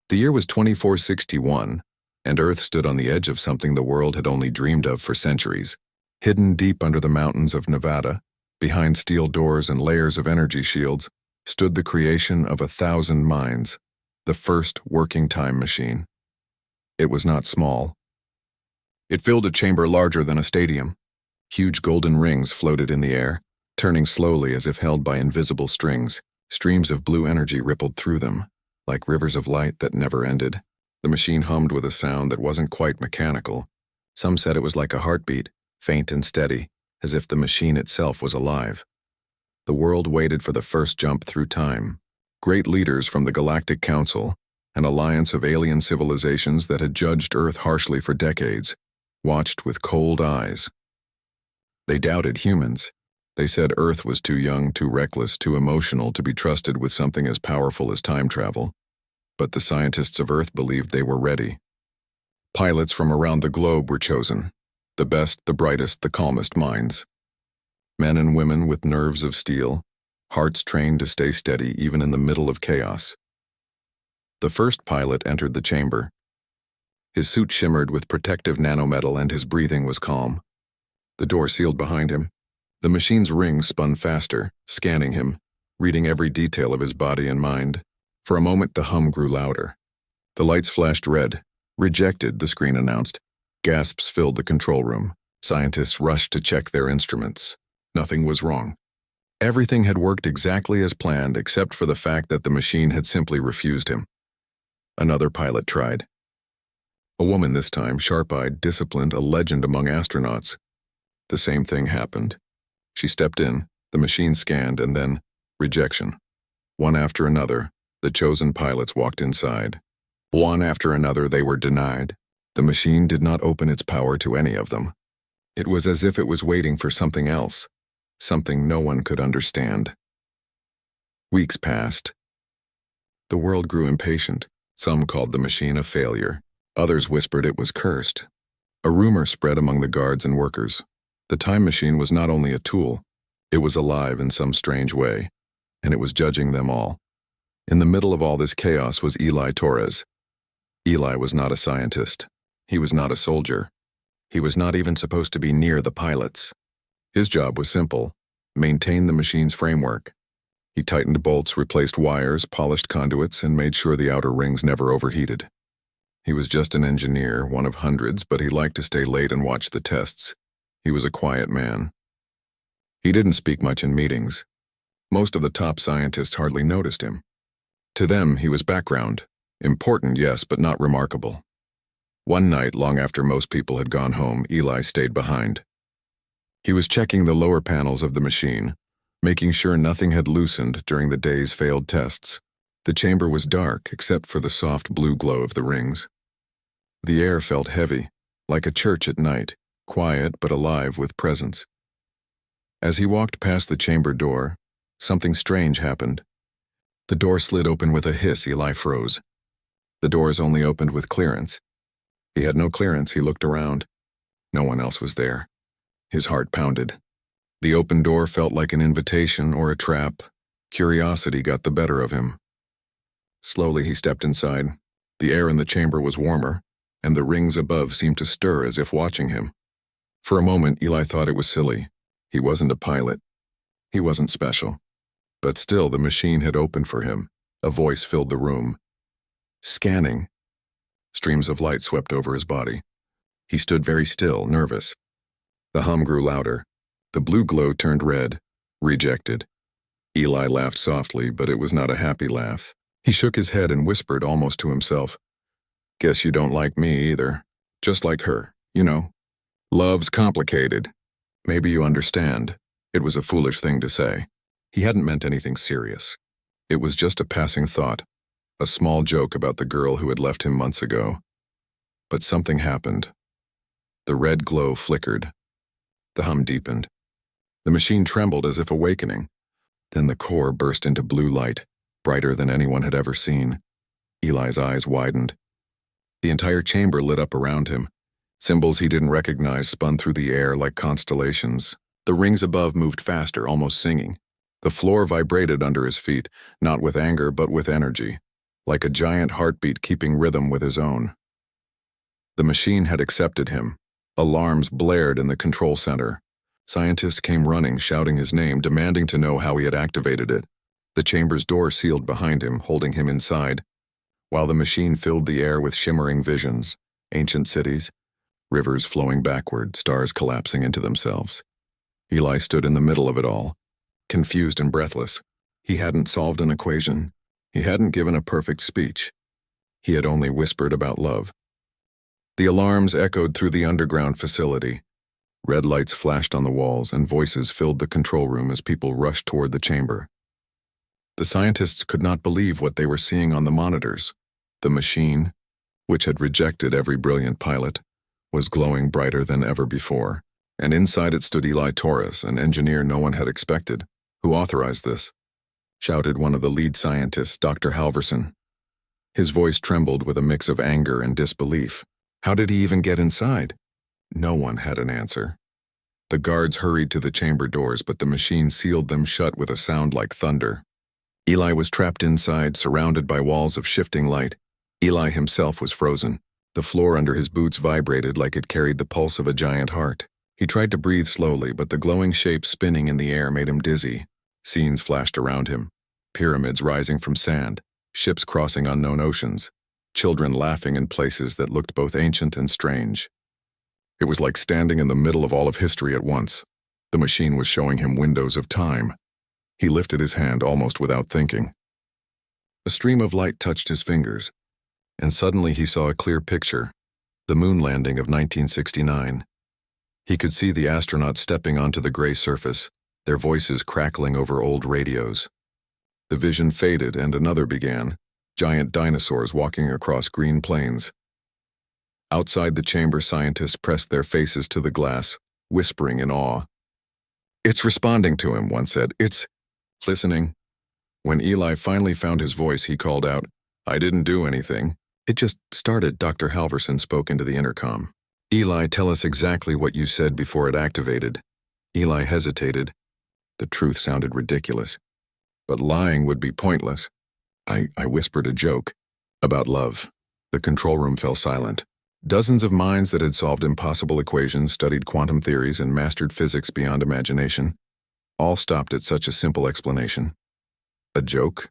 The year was 2461, and Earth stood on the edge of something the world had only dreamed of for centuries. Hidden deep under the mountains of Nevada, behind steel doors and layers of energy shields, stood the creation of 1,000 minds, the first working time machine. It was not small. It filled a chamber larger than a stadium. Huge golden rings floated in the air, turning slowly as if held by invisible strings. Streams of blue energy rippled through them, like rivers of light that never ended. The machine hummed with a sound that wasn't quite mechanical. Some said it was like a heartbeat, faint and steady, as if the machine itself was alive. The world waited for the first jump through time. Great leaders from the Galactic Council, an alliance of alien civilizations that had judged Earth harshly for decades, watched with cold eyes. They doubted humans. They said Earth was too young, too reckless, too emotional to be trusted with something as powerful as time travel. But the scientists of Earth believed they were ready. Pilots from around the globe were chosen. The best, the brightest, the calmest minds. Men and women with nerves of steel, hearts trained to stay steady even in the middle of chaos. The first pilot entered the chamber. His suit shimmered with protective nanometal and his breathing was calm. The door sealed behind him. The machine's rings spun faster, scanning him, reading every detail of his body and mind. For a moment, the hum grew louder. The lights flashed red. Rejected, the screen announced. Gasps filled the control room. Scientists rushed to check their instruments. Nothing was wrong. Everything had worked exactly as planned except for the fact that the machine had simply refused him. Another pilot tried. A woman this time, sharp-eyed, disciplined, a legend among astronauts. The same thing happened. She stepped in, the machine scanned, and then, rejection. One after another, the chosen pilots walked inside. One after another, they were denied. The machine did not open its power to any of them. It was as if it was waiting for something else, something no one could understand. Weeks passed. The world grew impatient. Some called the machine a failure. Others whispered it was cursed. A rumor spread among the guards and workers. The time machine was not only a tool, it was alive in some strange way, and it was judging them all. In the middle of all this chaos was Eli Torres. Eli was not a scientist. He was not a soldier. He was not even supposed to be near the pilots. His job was simple: maintain the machine's framework. He tightened bolts, replaced wires, polished conduits, and made sure the outer rings never overheated. He was just an engineer, one of hundreds, but he liked to stay late and watch the tests. He was a quiet man. He didn't speak much in meetings. Most of the top scientists hardly noticed him. To them, he was background. Important, yes, but not remarkable. One night, long after most people had gone home, Eli stayed behind. He was checking the lower panels of the machine, making sure nothing had loosened during the day's failed tests. The chamber was dark, except for the soft blue glow of the rings. The air felt heavy, like a church at night, quiet but alive with presence. As he walked past the chamber door, something strange happened. The door slid open with a hiss. Eli froze. The doors only opened with clearance. He had no clearance. He looked around. No one else was there. His heart pounded. The open door felt like an invitation or a trap. Curiosity got the better of him. Slowly he stepped inside. The air in the chamber was warmer, and the rings above seemed to stir as if watching him. For a moment, Eli thought it was silly. He wasn't a pilot. He wasn't special. But still, the machine had opened for him. A voice filled the room. Scanning. Streams of light swept over his body. He stood very still, nervous. The hum grew louder. The blue glow turned red. Rejected. Eli laughed softly, but it was not a happy laugh. He shook his head and whispered almost to himself. Guess you don't like me either. Just like her, you know. Love's complicated. Maybe you understand. It was a foolish thing to say. He hadn't meant anything serious. It was just a passing thought, a small joke about the girl who had left him months ago. But something happened. The red glow flickered. The hum deepened. The machine trembled as if awakening. Then the core burst into blue light, brighter than anyone had ever seen. Eli's eyes widened. The entire chamber lit up around him. Symbols he didn't recognize spun through the air like constellations. The rings above moved faster, almost singing. The floor vibrated under his feet, not with anger but with energy. like a giant heartbeat keeping rhythm with his own. The machine had accepted him. Alarms blared in the control center. Scientists came running, shouting his name, demanding to know how he had activated it. The chamber's door sealed behind him, holding him inside, while the machine filled the air with shimmering visions, ancient cities, rivers flowing backward, stars collapsing into themselves. Eli stood in the middle of it all, confused and breathless. He hadn't solved an equation. He hadn't given a perfect speech. He had only whispered about love. The alarms echoed through the underground facility. Red lights flashed on the walls, and voices filled the control room as people rushed toward the chamber. The scientists could not believe what they were seeing on the monitors. The machine, which had rejected every brilliant pilot, was glowing brighter than ever before, and inside it stood Eli Torres, an engineer no one had expected. "Who authorized this?" shouted one of the lead scientists, Dr. Halverson. His voice trembled with a mix of anger and disbelief. How did he even get inside? No one had an answer. The guards hurried to the chamber doors, but the machine sealed them shut with a sound like thunder. Eli was trapped inside, surrounded by walls of shifting light. Eli himself was frozen. The floor under his boots vibrated like it carried the pulse of a giant heart. He tried to breathe slowly, but the glowing shape spinning in the air made him dizzy. Scenes flashed around him. Pyramids rising from sand, ships crossing unknown oceans, children laughing in places that looked both ancient and strange. It was like standing in the middle of all of history at once. The machine was showing him windows of time. He lifted his hand almost without thinking. A stream of light touched his fingers, and suddenly he saw a clear picture, the moon landing of 1969. He could see the astronauts stepping onto the gray surface, their voices crackling over old radios. The vision faded and another began, giant dinosaurs walking across green plains. Outside the chamber, scientists pressed their faces to the glass, whispering in awe. "It's responding to him," one said. "It's listening." When Eli finally found his voice, he called out, "I didn't do anything. It just started." Dr. Halverson spoke into the intercom. "Eli, tell us exactly what you said before it activated." Eli hesitated. The truth sounded ridiculous, but lying would be pointless. I whispered a joke about love." The control room fell silent. Dozens of minds that had solved impossible equations, studied quantum theories, and mastered physics beyond imagination, all stopped at such a simple explanation. "A joke?"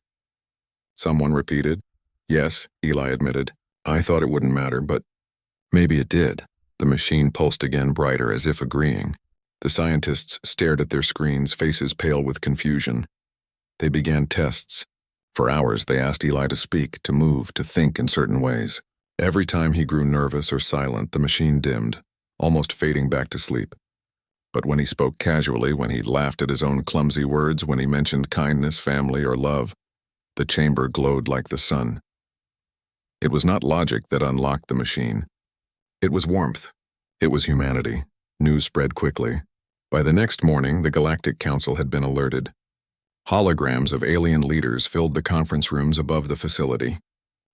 someone repeated. "Yes," Eli admitted. "I thought it wouldn't matter, but maybe it did." The machine pulsed again, brighter, as if agreeing. The scientists stared at their screens, faces pale with confusion. They began tests. For hours, they asked Eli to speak, to move, to think in certain ways. Every time he grew nervous or silent, the machine dimmed, almost fading back to sleep. But when he spoke casually, when he laughed at his own clumsy words, when he mentioned kindness, family, or love, the chamber glowed like the sun. It was not logic that unlocked the machine. It was warmth. It was humanity. News spread quickly. By the next morning, the Galactic Council had been alerted. Holograms of alien leaders filled the conference rooms above the facility.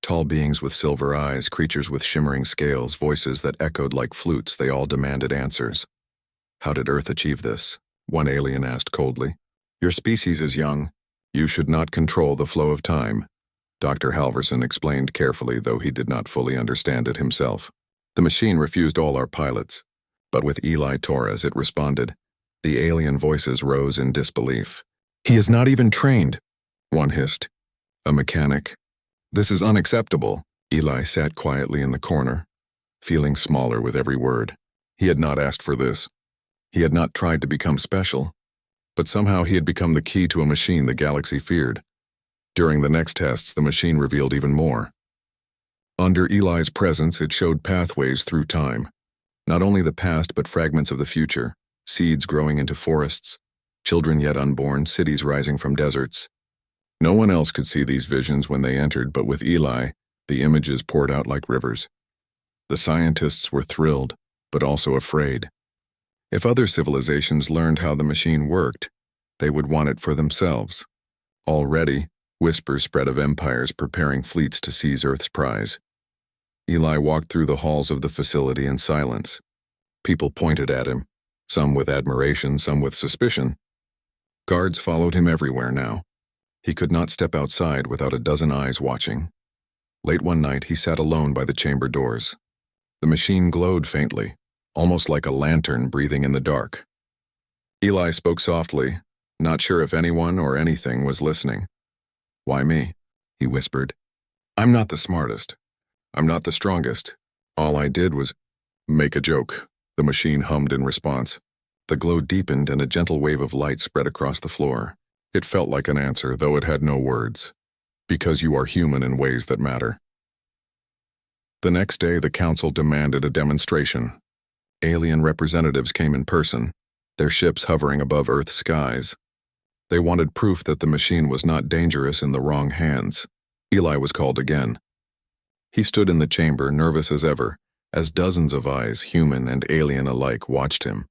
Tall beings with silver eyes, creatures with shimmering scales, voices that echoed like flutes, they all demanded answers. "How did Earth achieve this?" one alien asked coldly. "Your species is young. You should not control the flow of time," Dr. Halverson explained carefully, though he did not fully understand it himself. "The machine refused all our pilots, but with Eli Torres it responded." The alien voices rose in disbelief. "He is not even trained," one hissed. "A mechanic. This is unacceptable." Eli sat quietly in the corner, feeling smaller with every word. He had not asked for this. He had not tried to become special. But somehow he had become the key to a machine the galaxy feared. During the next tests, the machine revealed even more. Under Eli's presence, it showed pathways through time. Not only the past, but fragments of the future, seeds growing into forests, children yet unborn, cities rising from deserts. No one else could see these visions when they entered, but with Eli, the images poured out like rivers. The scientists were thrilled, but also afraid. If other civilizations learned how the machine worked, they would want it for themselves. Already, whispers spread of empires preparing fleets to seize Earth's prize. Eli walked through the halls of the facility in silence. People pointed at him, some with admiration, some with suspicion. Guards followed him everywhere now. He could not step outside without a dozen eyes watching. Late one night, he sat alone by the chamber doors. The machine glowed faintly, almost like a lantern breathing in the dark. Eli spoke softly, not sure if anyone or anything was listening. "Why me?" he whispered. "I'm not the smartest. I'm not the strongest. All I did was make a joke," the machine hummed in response. The glow deepened and a gentle wave of light spread across the floor. It felt like an answer, though it had no words. "Because you are human in ways that matter." The next day, the council demanded a demonstration. Alien representatives came in person, their ships hovering above Earth's skies. They wanted proof that the machine was not dangerous in the wrong hands. Eli was called again. He stood in the chamber, nervous as ever, as dozens of eyes, human and alien alike, watched him.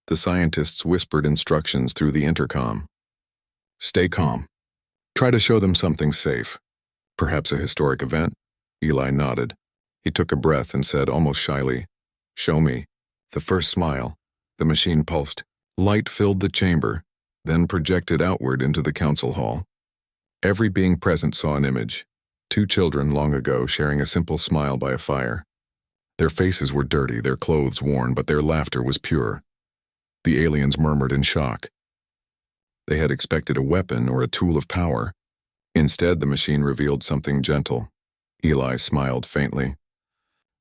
The scientists whispered instructions through the intercom. "Stay calm. Try to show them something safe. Perhaps a historic event?" Eli nodded. He took a breath and said almost shyly, "Show me." The first smile. The machine pulsed. Light filled the chamber, then projected outward into the council hall. Every being present saw an image. Two children long ago sharing a simple smile by a fire. Their faces were dirty, their clothes worn, but their laughter was pure. The aliens murmured in shock. They had expected a weapon or a tool of power. Instead, the machine revealed something gentle. Eli smiled faintly.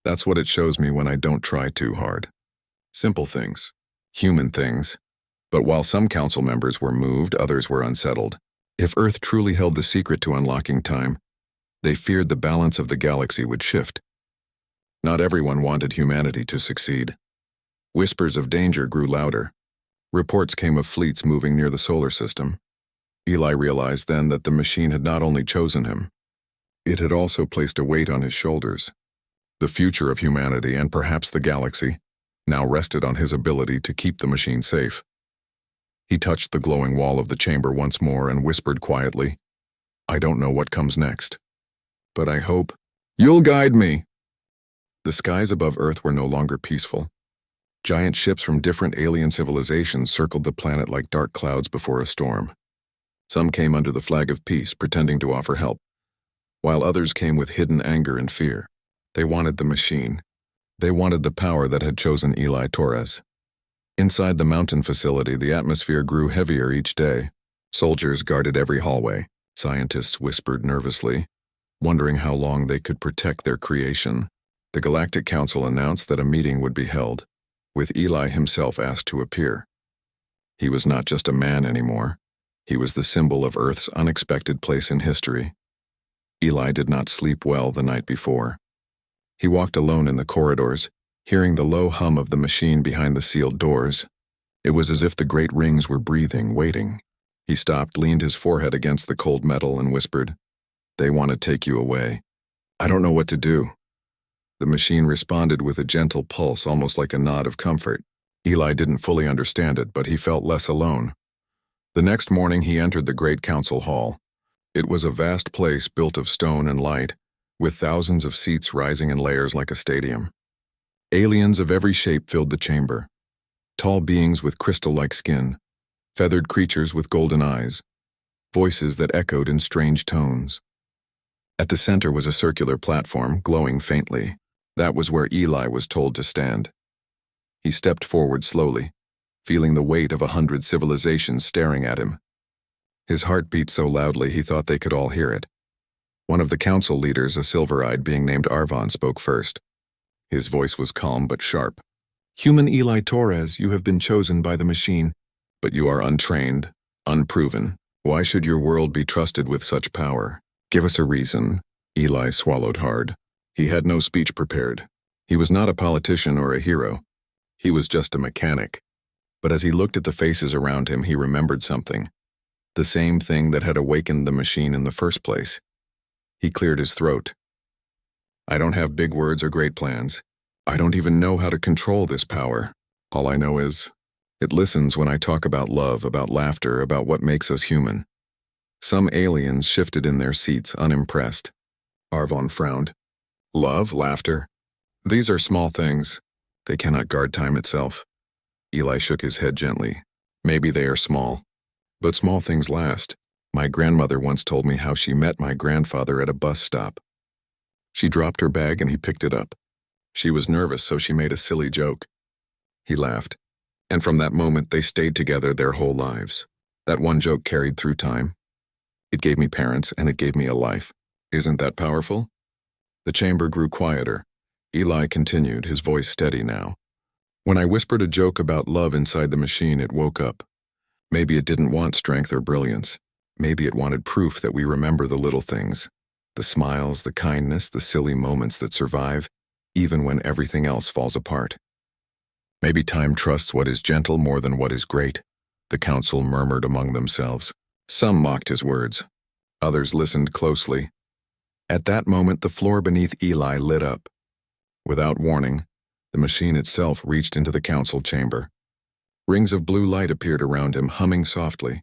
"That's what it shows me when I don't try too hard. Simple things. Human things." But while some council members were moved, others were unsettled. If Earth truly held the secret to unlocking time, they feared the balance of the galaxy would shift. Not everyone wanted humanity to succeed. Whispers of danger grew louder. Reports came of fleets moving near the solar system. Eli realized then that the machine had not only chosen him, it had also placed a weight on his shoulders. The future of humanity, and perhaps the galaxy, now rested on his ability to keep the machine safe. He touched the glowing wall of the chamber once more and whispered quietly, "I don't know what comes next, but I hope you'll guide me." The skies above Earth were no longer peaceful. Giant ships from different alien civilizations circled the planet like dark clouds before a storm. Some came under the flag of peace, pretending to offer help, while others came with hidden anger and fear. They wanted the machine. They wanted the power that had chosen Eli Torres. Inside the mountain facility, the atmosphere grew heavier each day. Soldiers guarded every hallway. Scientists whispered nervously, wondering how long they could protect their creation. The Galactic Council announced that a meeting would be held, with Eli himself asked to appear. He was not just a man anymore. He was the symbol of Earth's unexpected place in history. Eli did not sleep well the night before. He walked alone in the corridors, hearing the low hum of the machine behind the sealed doors. It was as if the great rings were breathing, waiting. He stopped, leaned his forehead against the cold metal, and whispered, "They want to take you away. I don't know what to do." The machine responded with a gentle pulse, almost like a nod of comfort. Eli didn't fully understand it, but he felt less alone. The next morning he entered the great council hall. It was a vast place built of stone and light, with thousands of seats rising in layers like a stadium. Aliens of every shape filled the chamber. Tall beings with crystal-like skin, feathered creatures with golden eyes, voices that echoed in strange tones. At the center was a circular platform, glowing faintly. That was where Eli was told to stand. He stepped forward slowly, feeling the weight of 100 civilizations staring at him. His heart beat so loudly he thought they could all hear it. One of the council leaders, a silver-eyed being named Arvon, spoke first. His voice was calm but sharp. "Human Eli Torres, you have been chosen by the machine, but you are untrained, unproven. Why should your world be trusted with such power? Give us a reason." Eli swallowed hard. He had no speech prepared. He was not a politician or a hero. He was just a mechanic. But as he looked at the faces around him, he remembered something. The same thing that had awakened the machine in the first place. He cleared his throat. "I don't have big words or great plans. I don't even know how to control this power. All I know is, it listens when I talk about love, about laughter, about what makes us human." Some aliens shifted in their seats, unimpressed. Arvon frowned. "Love, laughter. These are small things. They cannot guard time itself." Eli shook his head gently. "Maybe they are small, but small things last. My grandmother once told me how she met my grandfather at a bus stop. She dropped her bag and he picked it up. She was nervous, so she made a silly joke. He laughed, and from that moment they stayed together their whole lives. That one joke carried through time. It gave me parents, and it gave me a life. Isn't that powerful? The chamber grew quieter. Eli continued, his voice steady now. When I whispered a joke about love inside the machine, it woke up. Maybe it didn't want strength or brilliance. Maybe it wanted proof that we remember the little things. The smiles, the kindness, the silly moments that survive, even when everything else falls apart. Maybe time trusts what is gentle more than what is great, the council murmured among themselves. Some mocked his words. Others listened closely. At that moment, the floor beneath Eli lit up. Without warning, the machine itself reached into the council chamber. Rings of blue light appeared around him, humming softly.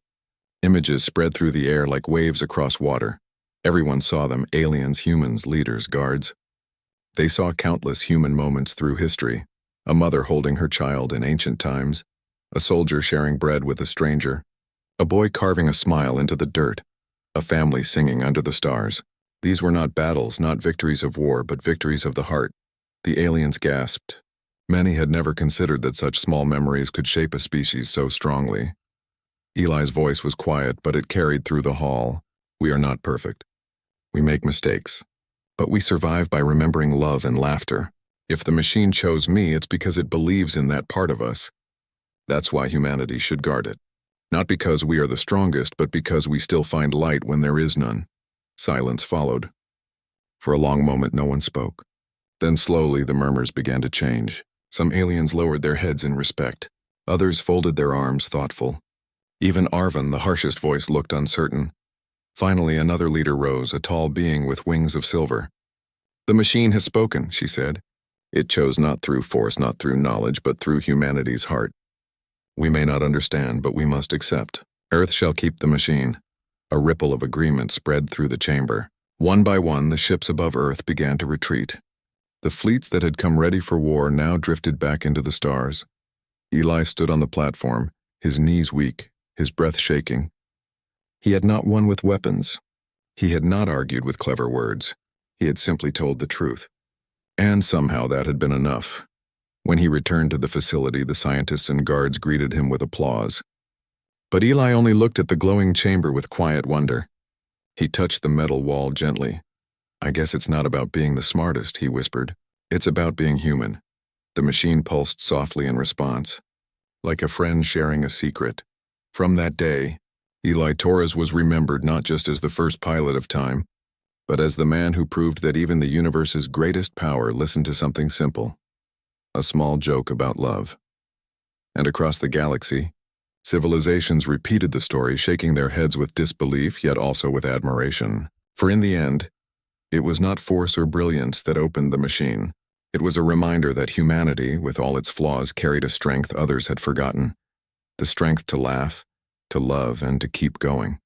Images spread through the air like waves across water. Everyone saw them, aliens, humans, leaders, guards. They saw countless human moments through history. A mother holding her child in ancient times, a soldier sharing bread with a stranger, a boy carving a smile into the dirt, a family singing under the stars. These were not battles, not victories of war, but victories of the heart. The aliens gasped. Many had never considered that such small memories could shape a species so strongly. Eli's voice was quiet, but it carried through the hall. We are not perfect. We make mistakes. But we survive by remembering love and laughter. If the machine chose me, it's because it believes in that part of us. That's why humanity should guard it. Not because we are the strongest, but because we still find light when there is none. Silence followed. For a long moment, no one spoke. Then slowly, the murmurs began to change. Some aliens lowered their heads in respect. Others folded their arms, thoughtful. Even Arvin, the harshest voice, looked uncertain. Finally, another leader rose, a tall being with wings of silver. The machine has spoken, she said. It chose not through force, not through knowledge, but through humanity's heart. We may not understand, but we must accept. Earth shall keep the machine. A ripple of agreement spread through the chamber. One by one, the ships above Earth began to retreat. The fleets that had come ready for war now drifted back into the stars. Eli stood on the platform, his knees weak, his breath shaking. He had not won with weapons. He had not argued with clever words. He had simply told the truth. And somehow that had been enough. When he returned to the facility, the scientists and guards greeted him with applause. But Eli only looked at the glowing chamber with quiet wonder. He touched the metal wall gently. I guess it's not about being the smartest, he whispered. It's about being human. The machine pulsed softly in response, like a friend sharing a secret. From that day, Eli Torres was remembered not just as the first pilot of time, but as the man who proved that even the universe's greatest power listened to something simple, a small joke about love. And across the galaxy, civilizations repeated the story, shaking their heads with disbelief, yet also with admiration. For in the end, it was not force or brilliance that opened the machine. It was a reminder that humanity, with all its flaws, carried a strength others had forgotten. The strength to laugh, to love, and to keep going.